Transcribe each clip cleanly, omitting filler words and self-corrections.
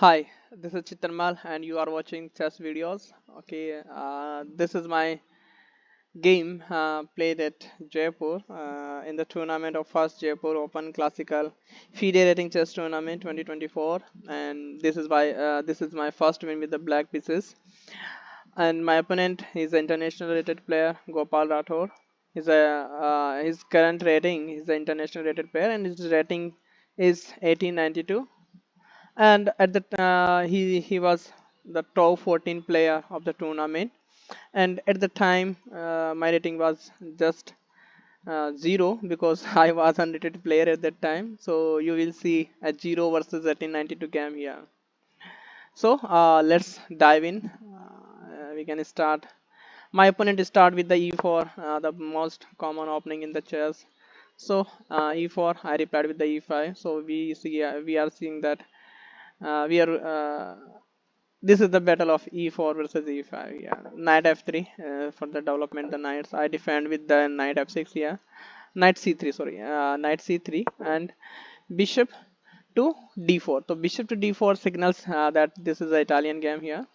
Hi, this is Chitarmal and you are watching chess videos. Okay, this is my game played at Jaipur in the tournament of first Jaipur Open Classical FIDE Rating Chess Tournament 2024, and this is my first win with the black pieces. And my opponent is an international rated player Gopal Rathore. His current rating is the international rated player, and his rating is 1892, and at the he was the top 14 player of the tournament, and at the time my rating was just zero because I was unrated player at that time. So you will see a 0 versus 1892 game here. So let's dive in. We can start. My opponent start with the e4, the most common opening in the chess. So e4, I replied with the e5. So we are seeing that we are this is the battle of e4 versus e5. Yeah, knight f3 for the development the knights. I defend with the knight f6. Yeah, knight c3, sorry, knight c3, and bishop to d4. So bishop to d4 signals that this is an Italian game here.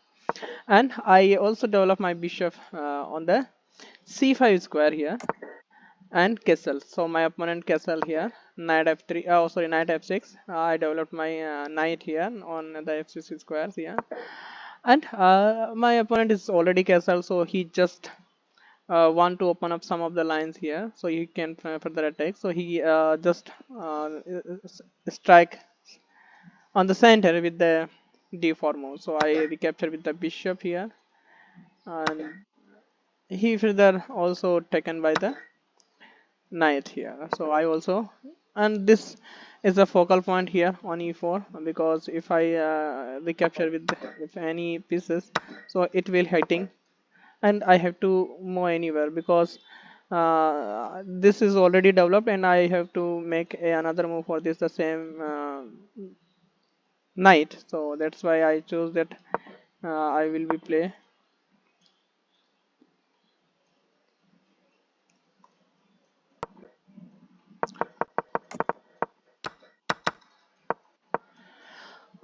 And I also develop my bishop on the c5 square here, and castle. So my opponent castle here, knight f3, oh sorry, knight f6. I developed my knight here on the f6 squares here, and my opponent is already castle, so he just want to open up some of the lines here so he can further attack. So he just strike on the center with the d4 move. So I recapture with the bishop here, and he further also taken by the knight here. So I also, and this is a focal point here on e4, because if I recapture with any pieces, so it will hitting, and I have to move anywhere because this is already developed, and I have to make another move for this the same knight. So that's why I chose that I will be play.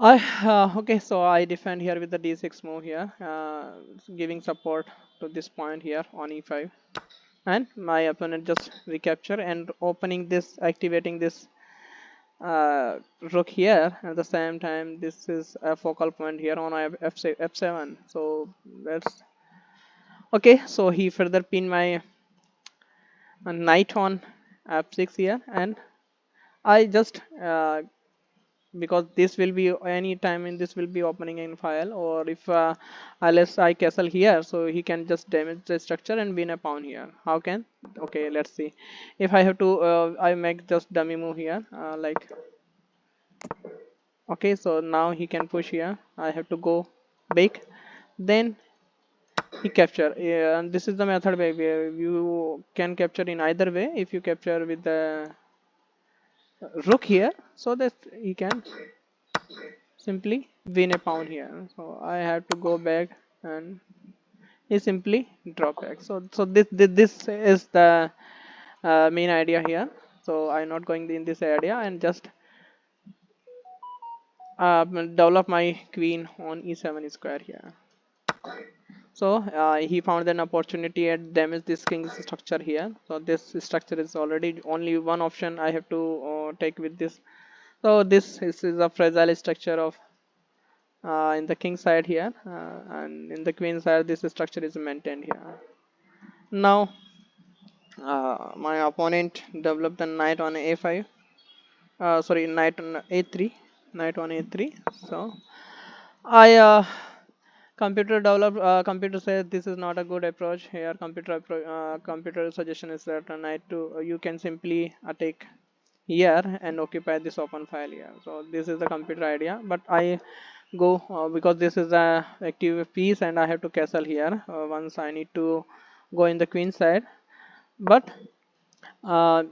I okay, so I defend here with the d6 move here, giving support to this point here on e5, and my opponent just recapture and opening this, activating this rook here. At the same time, this is a focal point here on f7. So that's okay. So he further pin my knight on f6 here, and I just because this will be any time in this will be opening in file, or if unless I castle here, so he can just damage the structure and win a pawn here. How can? Okay, let's see. If I have to I make just dummy move here, like okay, so now he can push here. I have to go back, then he capture. And this is the method where you can capture in either way. If you capture with the rook here, so that he can simply win a pawn here. So I have to go back, and he simply drop back. So this is the main idea here. So I'm not going in this area, and just develop my queen on e7 square here. So he found an opportunity and damage this king's structure here. So this structure is already only one option I have to take with this. So this is a fragile structure of in the king side here, and in the queen side this structure is maintained here. Now my opponent developed the knight on a5, sorry, knight on a3, knight on a3. So I computer says this is not a good approach here. Computer suggestion is that a knight to you can simply attack here and occupy this open file here. So this is the computer idea, but I go because this is a active piece and I have to castle here once I need to go in the queen side. But uh,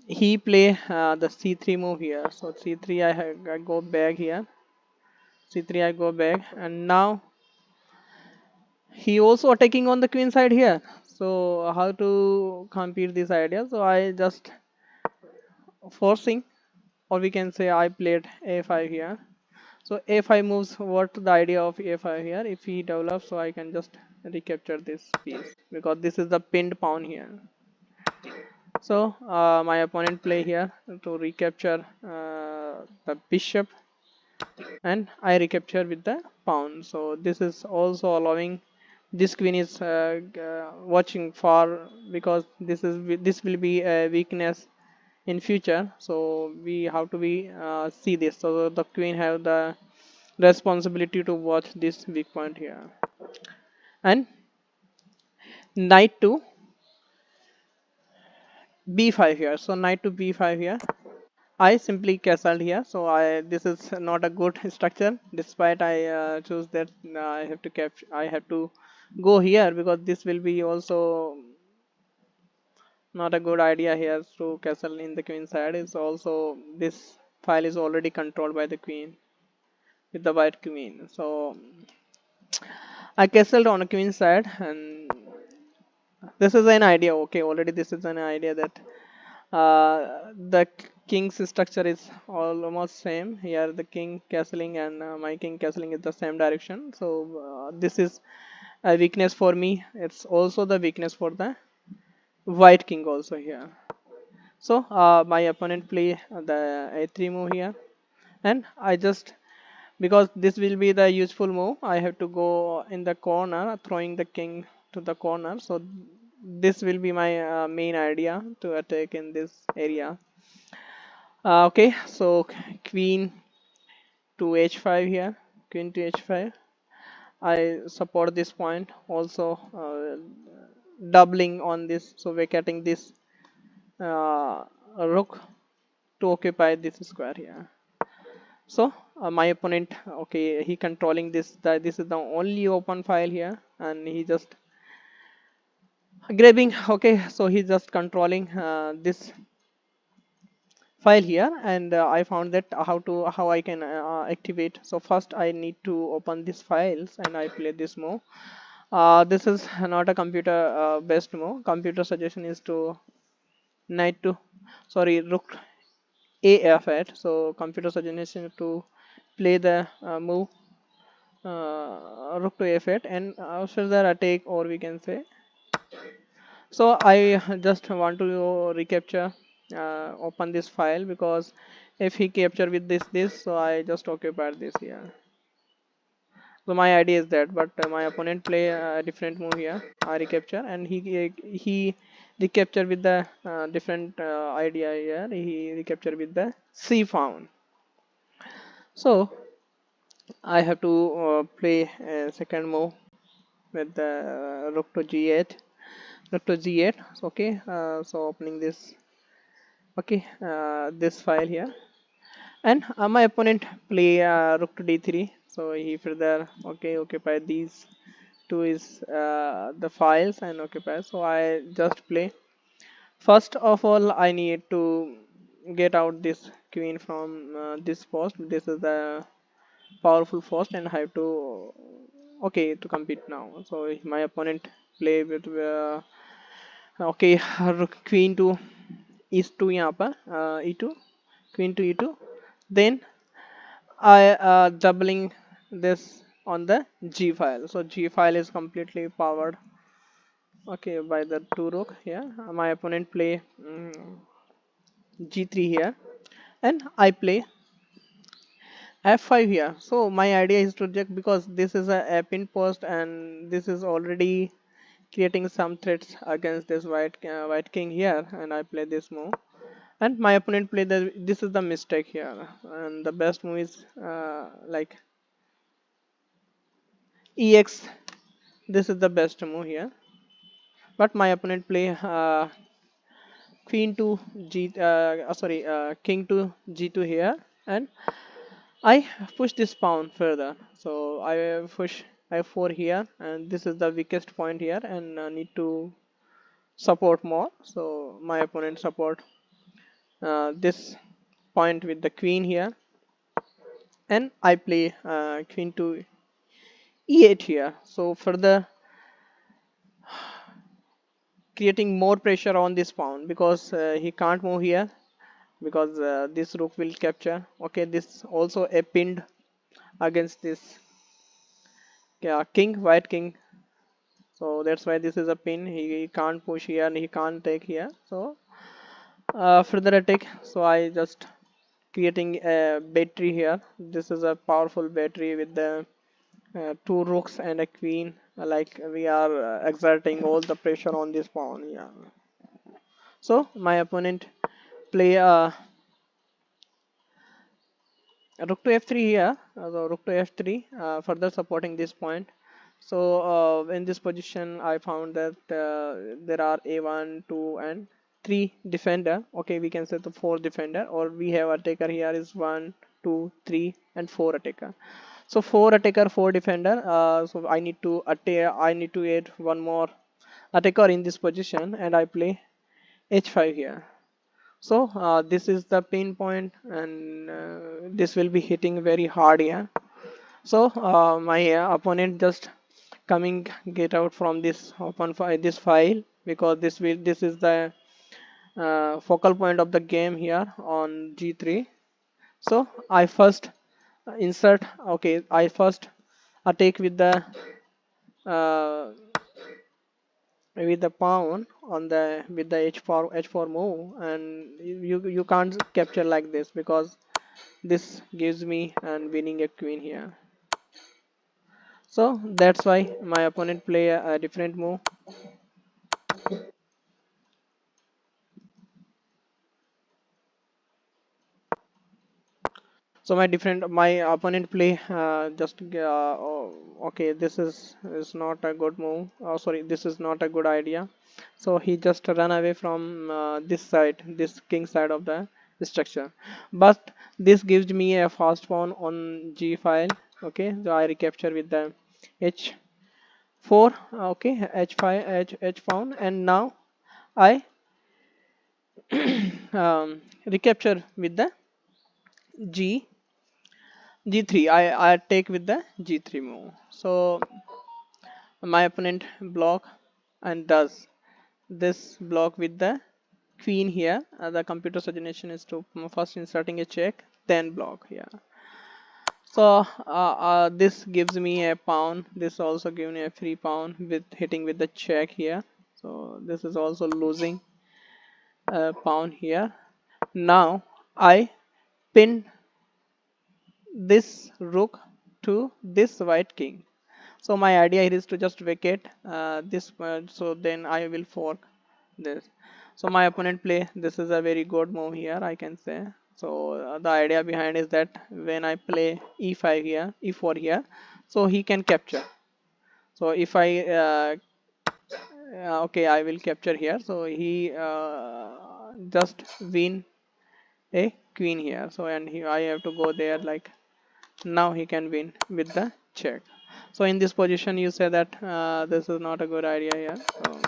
he play the c3 move here. So c3 I go back here, c3 I go back, and now he also attacking on the queen side here. So how to compete this idea? So I just forcing, or we can say I played a5 here. So a5 moves, what the idea of a5 here, if he develops, so I can just recapture this piece because this is the pinned pawn here. So my opponent play here to recapture the bishop, and I recapture with the pawn. So this is also allowing this queen is watching for, because this will be a weakness in future. So we have to be see this. So the queen have the responsibility to watch this weak point here. And knight to b5 here. So knight to b5 here. I simply castled here, so I this is not a good structure. Despite I choose that, I have to capture. I have to go here because this will be also not a good idea here to castle in the queen side. Is also this file is already controlled by the queen with the white queen. So I castled on a queen side, and this is an idea. Okay, already this is an idea that the king's structure is almost same here. The king castling and my king castling is the same direction. So this is a weakness for me. It's also the weakness for the white king also here. So my opponent play the a3 move here, and I just, because this will be the useful move, I have to go in the corner, throwing the king to the corner. So this will be my main idea to attack in this area. Okay, so queen to h5 here, queen to h5. I support this point also, doubling on this, so vacating this rook to occupy this square here. So my opponent, okay, he controlling this, that this is the only open file here, and he just grabbing. Okay, so he's just controlling this file here, and I found that how I can activate. So first I need to open these files, and I play this move. This is not a computer based move. Computer suggestion is to knight to, sorry, rook a8. So computer suggestion is to play the move rook to f8, and further attack, or we can say. So I just want to recapture, open this file, because if he capture with this, so I just occupied this here. So my idea is that, but my opponent play a different move here. I recapture, and he recapture with the different idea here. He recapture with the c pawn. So I have to play a second move with the rook to g8. Rook to g8. So, okay, so opening this. Okay, this file here, and my opponent play rook to d3. So he further, okay, occupy these two is the files and occupy. So I just play. First of all, I need to get out this queen from this post. This is the powerful post, and I have to, okay, to compete now. So my opponent play with okay, queen to e2 यहाँ पर e2, queen to e2. Then I doubling this on the g file. So g file is completely powered, okay, by the two rook here. My opponent play g3 here, and I play f5 here. So my idea is to check, because this is a pin post, and this is already creating some threats against this white king here, and I play this move. And my opponent play the, this is the mistake here, and the best move is like ex. This is the best move here, but my opponent play queen to g sorry, king to g2 here, and I push this pawn further. So I push f4 here, and this is the weakest point here, and need to support more. So my opponent support this point with the queen here, and I play queen to e8 here. So further creating more pressure on this pawn, because he can't move here, because this rook will capture. Okay, this also a pinned against this, yeah, king, white king. So that's why this is a pin. He can't push here and he can't take here. So further attack. So I just creating a battery here. This is a powerful battery with the two rooks and a queen. Like we are exerting all the pressure on this pawn. Yeah. So my opponent play rook to f3 here. So rook to f3, further supporting this point. So in this position, I found that there are a1, 2, and 3 defender. Okay, we can say the 4 defender, or we have attacker here is 1, 2, 3, and 4 attacker. So 4 attacker, 4 defender. So I need to attack. I need to add one more attacker in this position, and I play h5 here. So this is the pin point, and this will be hitting very hard here. So my opponent just coming get out from this open file, this file, because this is the focal point of the game here on g3. So I first insert, okay, I first attack uh, with the pawn on the with the h4 move, and you can't capture like this because this gives me and winning a queen here. So that's why my opponent play a different move. So my opponent play just okay, this is not a good move. Oh, sorry, this is not a good idea. So he just run away from this side, this king side of the structure. But this gives me a fast pawn on g file. Okay, so I recapture with the h4. Okay, h5, h pawn, and now I recapture with the g g3. I take with the g3 move. So my opponent block and does this block with the queen here. The computer suggestion is to first inserting a check, then block here. So this gives me a pawn. This also gives me a free pawn with hitting with the check here. So this is also losing a pawn here. Now I pin this rook to this white king. So my idea here is to just vacate this, so then I will fork this. So my opponent play, this is a very good move here, I can say. So the idea behind is that when I play e5 here, e4 here, so he can capture. So if I okay, I will capture here. So he just win a queen here. So and I have to go there, like now he can win with the check. So in this position you say that this is not a good idea here. So,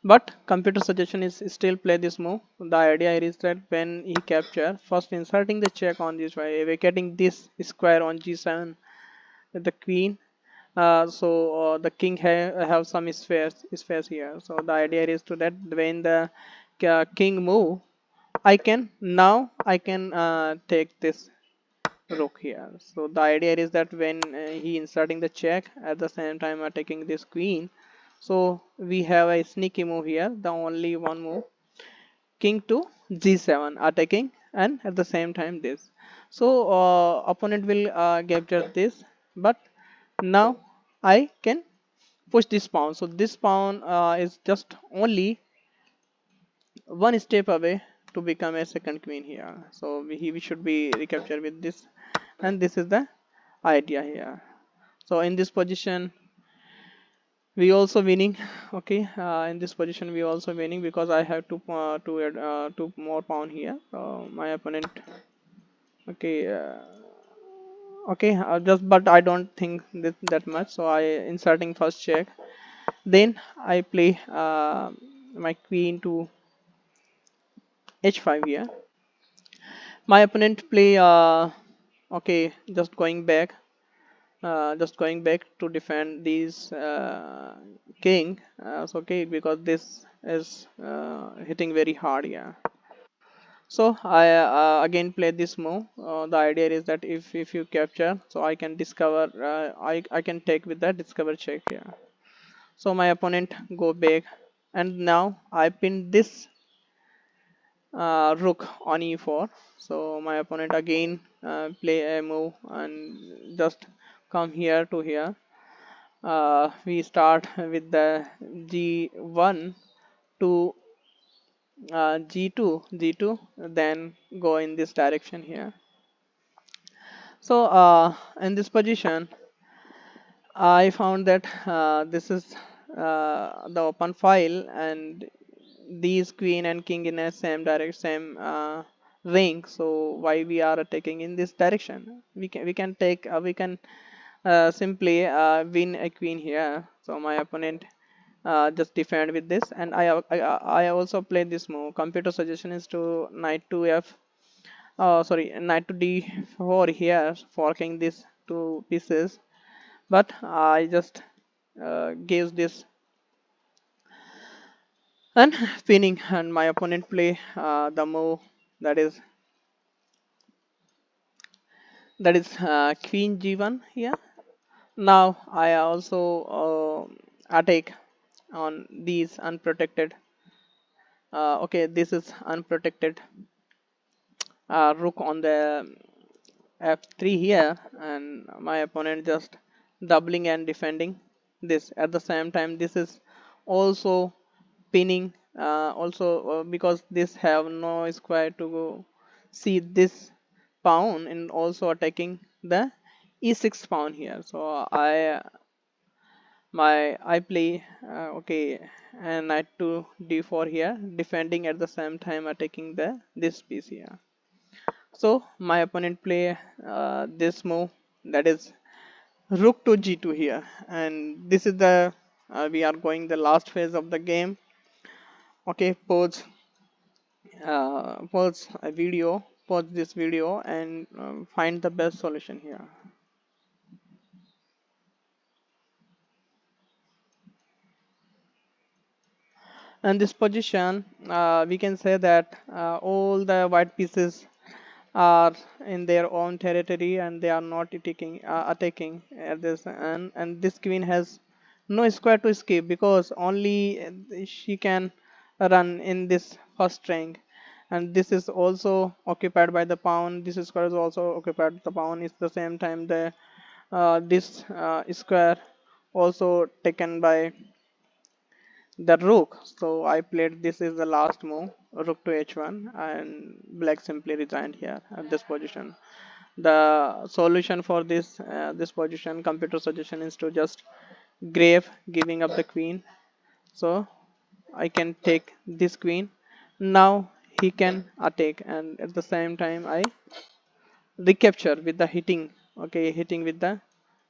but computer suggestion is still play this move. The idea here is that when he capture, first inserting the check on this way, vacating this square on g7 with the queen. So the king have some spares here. So the idea is to that when the king move, I can take this rook here. So the idea is that when he inserting the check, at the same time attacking this queen, so we have a sneaky move here, the only one move, king to g7 attacking, and at the same time this. So opponent will capture this, but now I can push this pawn. So this pawn is just only one step away to become a second queen here. So we should be recaptured with this, and this is the idea here. So in this position we also winning. Okay, in this position we also winning because I have two more pawn here. My opponent, okay, okay, just, but I don't think that much, so I inserting first check, then I play my queen to h5 here. My opponent play okay, just going back to defend these king. So okay, because this is hitting very hard, yeah. So I again play this move. The idea is that if you capture, so I can discover, I can take with the discover check here. So my opponent go big, and now I pin this rook on e4. So my opponent again play a move and just come here to here. We start with the g1 to g2, then go in this direction here. So in this position, I found that this is the open file, and these queen and king in a same ring. So why we are taking in this direction? We can take we can simply win a queen here. So my opponent just defend with this, and I also play this move. Computer suggestion is to knight to f. Sorry, knight to d4 here, forking these two pieces. But I just gives this and pinning, and my opponent play the move that is queen g1 here. Now I also attack on these unprotected. Okay, this is unprotected rook on the f3 here, and my opponent just doubling and defending this. At the same time, this is also pinning, also because this have no square to go see this pawn, and also attacking the e6 pawn here. So I play okay, and knight to d4 here, defending at the same time attacking the this piece here. So my opponent play this move, that is rook to g2 here, and this is the we are going the last phase of the game. Okay, pause this video and find the best solution here. And this position, we can say that all the white pieces are in their own territory, and they are not attacking at this, and this queen has no square to escape, because only she can run in this first rank, and this is also occupied by the pawn. This square is also occupied by the pawn. It's the same time the this square also taken by the rook. So I played, this is the last move, rook to h1, and black simply resigned here at this position. The solution for this position, computer suggestion, is to just grave, giving up the queen. So I can take this queen. Now he can attack, and at the same time I recapture with the hitting. Okay, hitting with the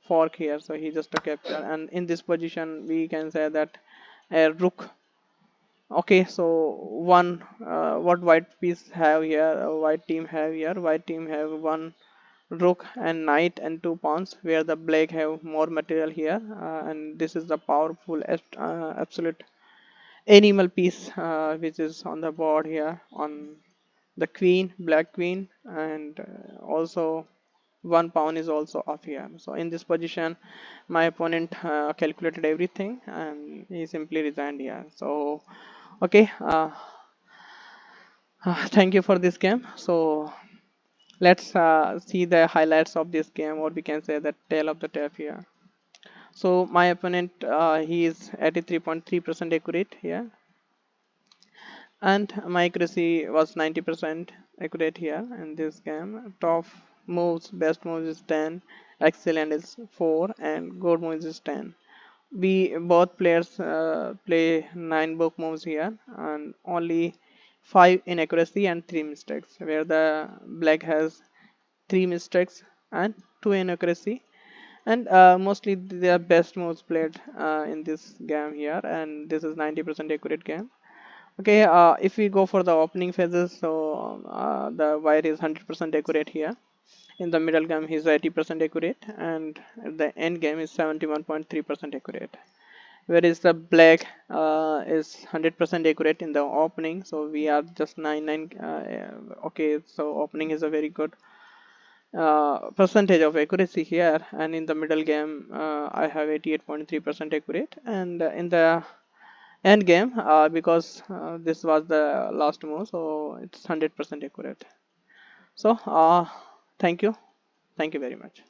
fork here. So he just a capture, and in this position we can say that a rook. Okay, so one what white piece have here, white team have here, white team have one rook and knight and two pawns, where the black have more material here, and this is the powerful absolute animal piece which is on the board here on the queen, black queen, and also one pawn is also off here. So in this position my opponent calculated everything, and he simply resigned here. So okay, thank you for this game. So let's see the highlights of this game, or we can say the tail of the tape here. So my opponent, he is 83.3% accurate here, and my accuracy was 90% accurate here in this game. Top moves, best moves is 10, excellent is 4, and good moves is 10. We both players play 9 book moves here, and only 5 inaccuracy and 3 mistakes, where the black has 3 mistakes and 2 inaccuracy, and mostly the best moves played in this game here, and this is 90% accurate game. Okay, if we go for the opening phases, so the white is 100% accurate here. In the middle game he is 80% accurate, and the end game is 71.3% accurate. whereas the black is 100% accurate in the opening, so we are just 99. Okay, so opening is a very good percentage of accuracy here, and in the middle game I have 88.3% accurate, and in the end game, because this was the last move, so it's 100% accurate. So thank you very much.